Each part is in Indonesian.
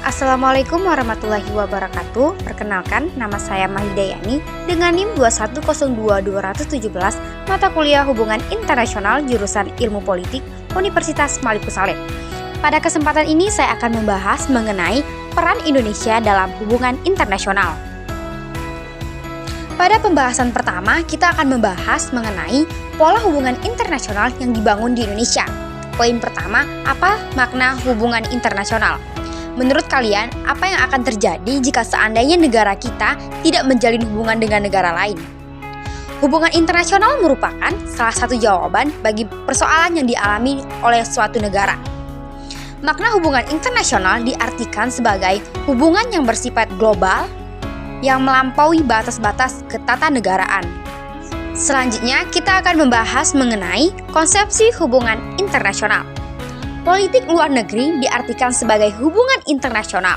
Assalamualaikum warahmatullahi wabarakatuh. Perkenalkan, nama saya Mahidayani dengan NIM 2102217, mata kuliah Hubungan Internasional jurusan Ilmu Politik Universitas Maliku Saleh. Pada kesempatan ini saya akan membahas mengenai peran Indonesia dalam hubungan internasional. Pada pembahasan pertama, kita akan membahas mengenai pola hubungan internasional yang dibangun di Indonesia. Poin pertama, apa makna hubungan internasional? Menurut kalian, apa yang akan terjadi jika seandainya negara kita tidak menjalin hubungan dengan negara lain? Hubungan internasional merupakan salah satu jawaban bagi persoalan yang dialami oleh suatu negara. Makna hubungan internasional diartikan sebagai hubungan yang bersifat global yang melampaui batas-batas ketatanegaraan. Selanjutnya, kita akan membahas mengenai konsepsi hubungan internasional. Politik luar negeri diartikan sebagai hubungan internasional.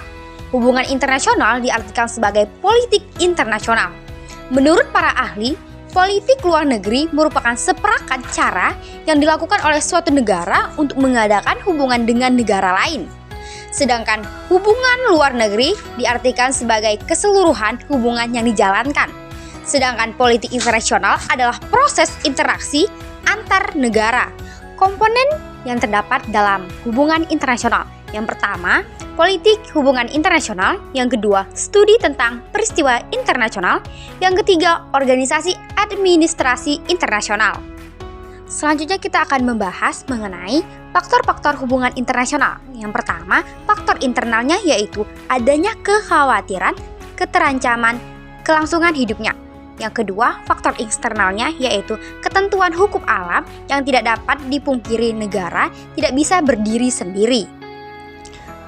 Hubungan internasional diartikan sebagai politik internasional. Menurut para ahli, politik luar negeri merupakan seperangkat cara yang dilakukan oleh suatu negara untuk mengadakan hubungan dengan negara lain. Sedangkan hubungan luar negeri diartikan sebagai keseluruhan hubungan yang dijalankan. Sedangkan politik internasional adalah proses interaksi antar negara. Komponen yang terdapat dalam hubungan internasional. Yang pertama, politik hubungan internasional. Yang kedua, studi tentang peristiwa internasional. Yang ketiga, organisasi administrasi internasional. Selanjutnya kita akan membahas mengenai faktor-faktor hubungan internasional. Yang pertama, faktor internalnya yaitu adanya kekhawatiran, keterancaman, kelangsungan hidupnya. Yang kedua, faktor eksternalnya yaitu ketentuan hukum alam yang tidak dapat dipungkiri negara tidak bisa berdiri sendiri.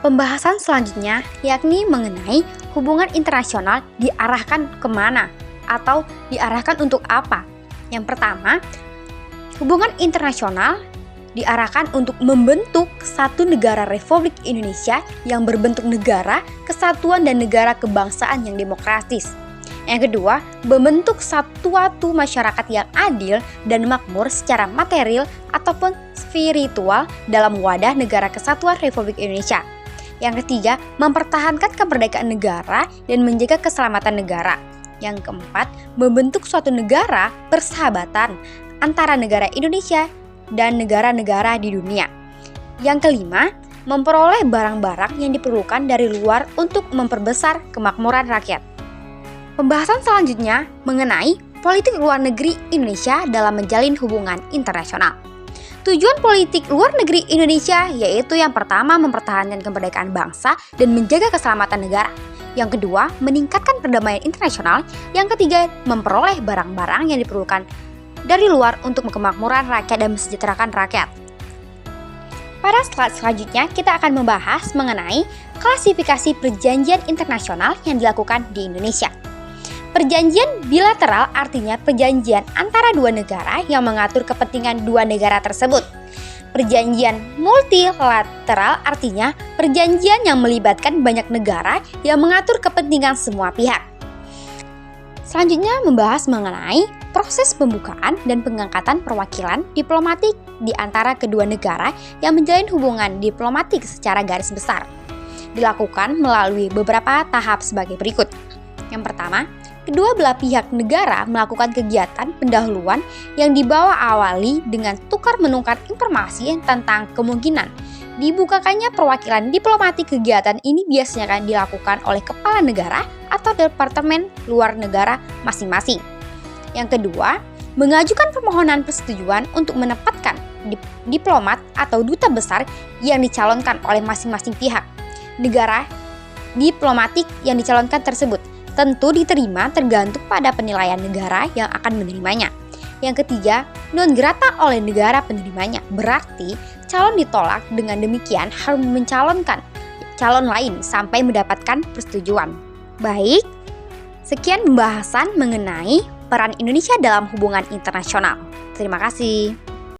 Pembahasan selanjutnya yakni mengenai hubungan internasional diarahkan kemana atau diarahkan untuk apa. Yang pertama, hubungan internasional diarahkan untuk membentuk satu negara Republik Indonesia yang berbentuk negara kesatuan dan negara kebangsaan yang demokratis. Yang kedua, membentuk suatu masyarakat yang adil dan makmur secara material ataupun spiritual dalam wadah negara kesatuan Republik Indonesia. Yang ketiga, mempertahankan kemerdekaan negara dan menjaga keselamatan negara. Yang keempat, membentuk suatu negara persahabatan antara negara Indonesia dan negara-negara di dunia. Yang kelima, memperoleh barang-barang yang diperlukan dari luar untuk memperbesar kemakmuran rakyat. Pembahasan selanjutnya mengenai politik luar negeri Indonesia dalam menjalin hubungan internasional. Tujuan politik luar negeri Indonesia yaitu yang pertama mempertahankan kemerdekaan bangsa dan menjaga keselamatan negara. Yang kedua, meningkatkan perdamaian internasional. Yang ketiga, memperoleh barang-barang yang diperlukan dari luar untuk kemakmuran rakyat dan mesejahterakan rakyat. Pada slide selanjutnya, kita akan membahas mengenai klasifikasi perjanjian internasional yang dilakukan di Indonesia. Perjanjian bilateral artinya perjanjian antara dua negara yang mengatur kepentingan dua negara tersebut. Perjanjian multilateral artinya perjanjian yang melibatkan banyak negara yang mengatur kepentingan semua pihak. Selanjutnya membahas mengenai proses pembukaan dan pengangkatan perwakilan diplomatik di antara kedua negara yang menjalin hubungan diplomatik secara garis besar. Dilakukan melalui beberapa tahap sebagai berikut. Yang pertama, kedua belah pihak negara melakukan kegiatan pendahuluan yang dibawa awali dengan tukar-menukar informasi tentang kemungkinan dibukakannya perwakilan diplomatik. Kegiatan ini biasanya akan dilakukan oleh kepala negara atau departemen luar negara masing-masing. Yang kedua, mengajukan permohonan persetujuan untuk menempatkan diplomat atau duta besar yang dicalonkan oleh masing-masing pihak. Negara diplomatik yang dicalonkan tersebut tentu diterima tergantung pada penilaian negara yang akan menerimanya. Yang ketiga, non grata oleh negara penerimanya. Berarti calon ditolak, dengan demikian harus mencalonkan calon lain sampai mendapatkan persetujuan. Baik, sekian pembahasan mengenai peran Indonesia dalam hubungan internasional. Terima kasih.